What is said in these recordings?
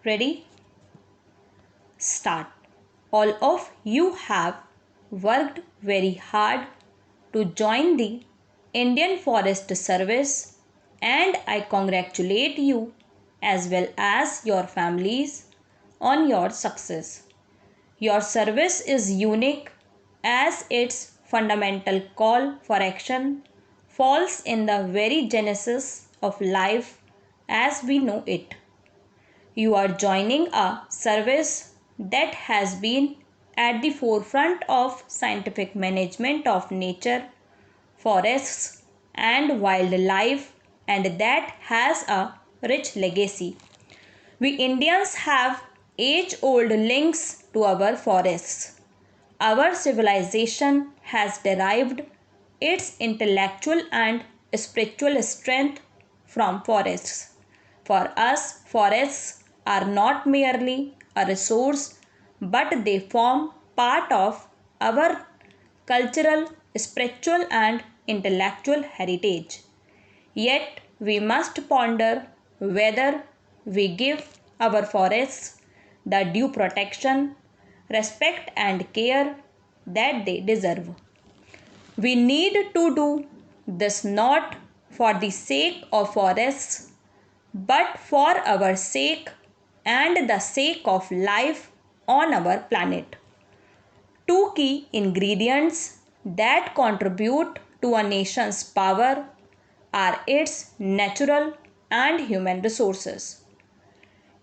Ready? Start. All of you have worked very hard to join the Indian Forest Service, and I congratulate you as well as your families on your success. Your service is unique as its fundamental call for action falls in the very genesis of life as we know it. You are joining a service that has been at the forefront of scientific management of nature, forests, and wildlife, and that has a rich legacy. We Indians have age old links to our forests. Our civilization has derived its intellectual and spiritual strength from forests. For us, forests are not merely a resource, but they form part of our cultural, spiritual, and intellectual heritage. Yet, we must ponder whether we give our forests the due protection, respect, and care that they deserve. We need to do this not for the sake of forests, but for our sake and the sake of life on our planet. Two key ingredients that contribute to a nation's power are its natural and human resources.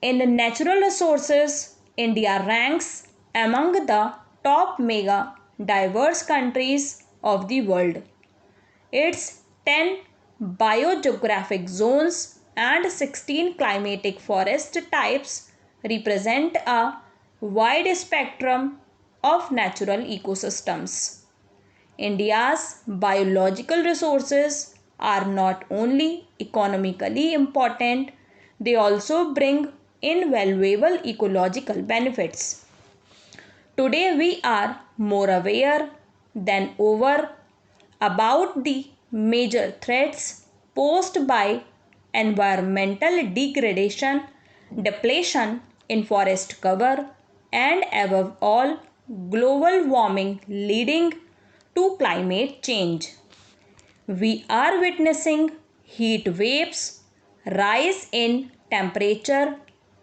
In natural resources, India ranks among the top mega diverse countries of the world. Its 10 biogeographic zones and 16 climatic forest types represent a wide spectrum of natural ecosystems. India's biological resources are not only economically important, they also bring invaluable ecological benefits. Today, we are more aware than ever about the major threats posed by environmental degradation, depletion in forest cover, and above all, global warming leading to climate change. We are witnessing heat waves, rise in temperature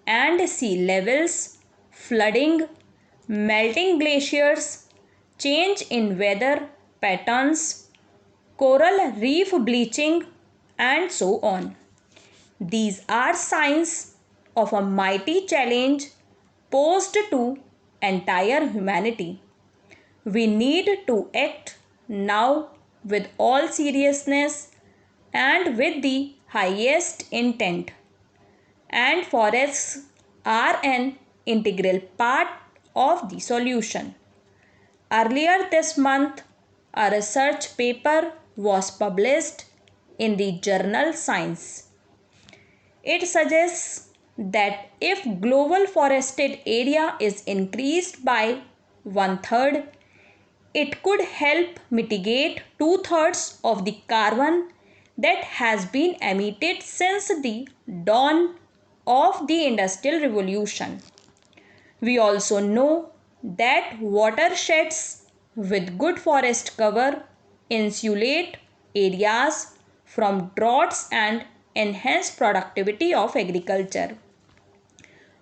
and sea levels, flooding, melting glaciers, change in weather patterns, coral reef bleaching, and so on. These are signs of a mighty challenge posed to entire humanity. We need to act now with all seriousness and with the highest intent. And forests are an integral part of the solution. Earlier this month, a research paper was published in the journal Science. It suggests that if global forested area is increased by one third, it could help mitigate two-thirds of the carbon that has been emitted since the dawn of the Industrial Revolution. We also know that watersheds with good forest cover insulate areas from droughts and enhance productivity of agriculture.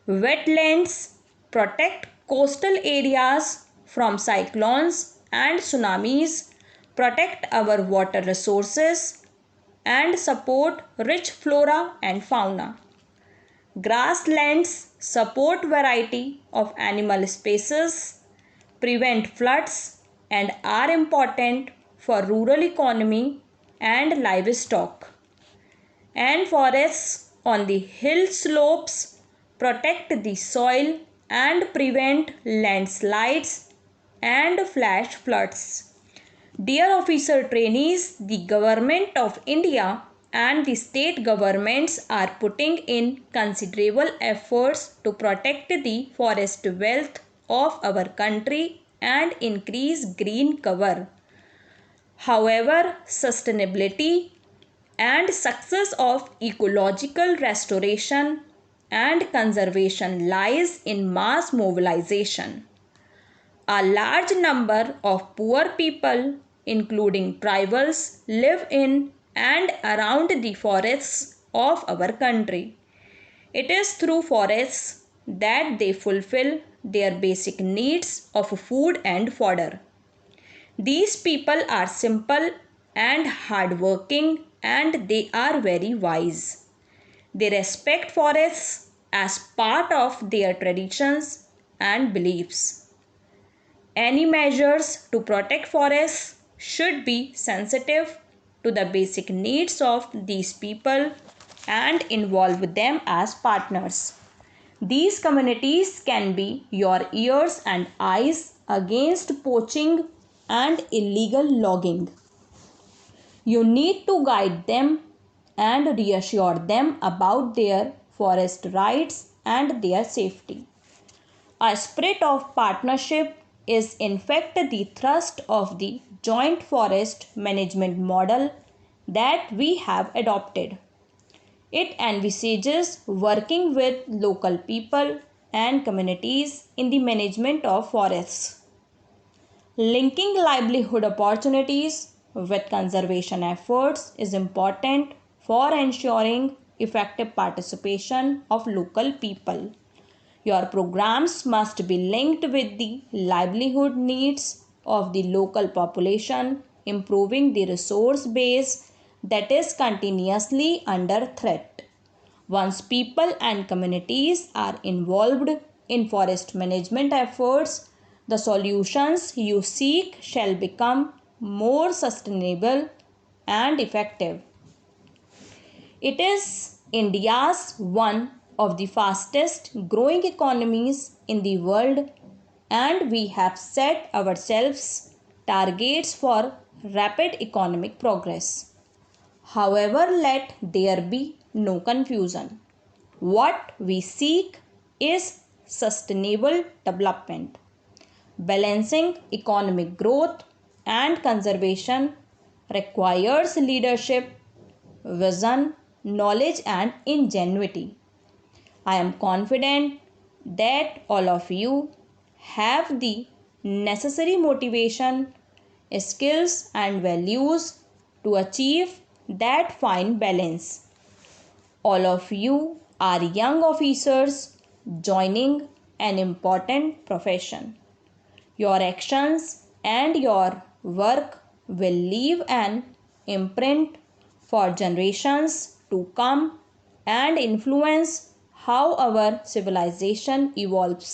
Wetlands protect coastal areas from cyclones and tsunamis, protect our water resources, and support rich flora and fauna. Grasslands support variety of animal species, prevent floods, and are important for rural economy and livestock. And forests on the hill slopes protect the soil and prevent landslides and flash floods. Dear officer trainees, the Government of India and the state governments are putting in considerable efforts to protect the forest wealth of our country and increase green cover. However, sustainability and success of ecological restoration and conservation lies in mass mobilization. A large number of poor people, including tribals, live in and around the forests of our country. It is through forests that they fulfill their basic needs of food and fodder. These people are simple and hardworking and they are very wise. They respect forests as part of their traditions and beliefs. Any measures to protect forests should be sensitive to the basic needs of these people and involve them as partners. These communities can be your ears and eyes against poaching and illegal logging. You need to guide them and reassure them about their forest rights and their safety. A spirit of partnership is in fact the thrust of the joint forest management model that we have adopted. It envisages working with local people and communities in the management of forests. Linking livelihood opportunities with conservation efforts is important for ensuring effective participation of local people. Your programs must be linked with the livelihood needs of the local population, improving the resource base that is continuously under threat. Once people and communities are involved in forest management efforts, the solutions you seek shall become more sustainable and effective. It is India's one of the fastest growing economies in the world, and we have set ourselves targets for rapid economic progress. However, let there be no confusion. What we seek is sustainable development. Balancing economic growth and conservation requires leadership, vision, knowledge, and ingenuity. I am confident that all of you have the necessary motivation, skills, and values to achieve that fine balance. All of you are young officers joining an important profession. Your actions and your work will leave an imprint for generations to come and influence how our civilization evolves.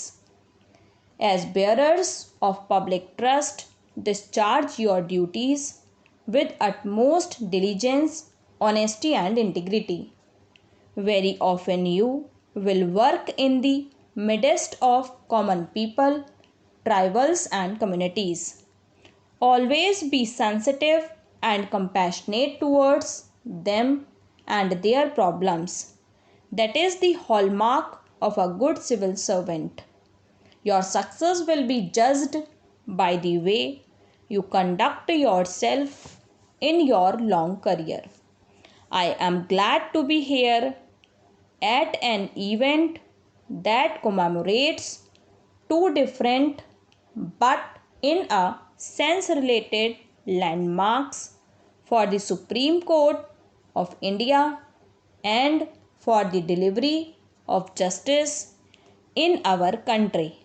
As bearers of public trust, discharge your duties with utmost diligence, honesty, and integrity. Very often, you will work in the midst of common people, tribals, and communities. Always be sensitive and compassionate towards them and their problems. That is the hallmark of a good civil servant. Your success will be judged by the way you conduct yourself in your long career. I am glad to be here at an event that commemorates two different but in a sense related landmarks for the Supreme Court of India and for the delivery of justice in our country.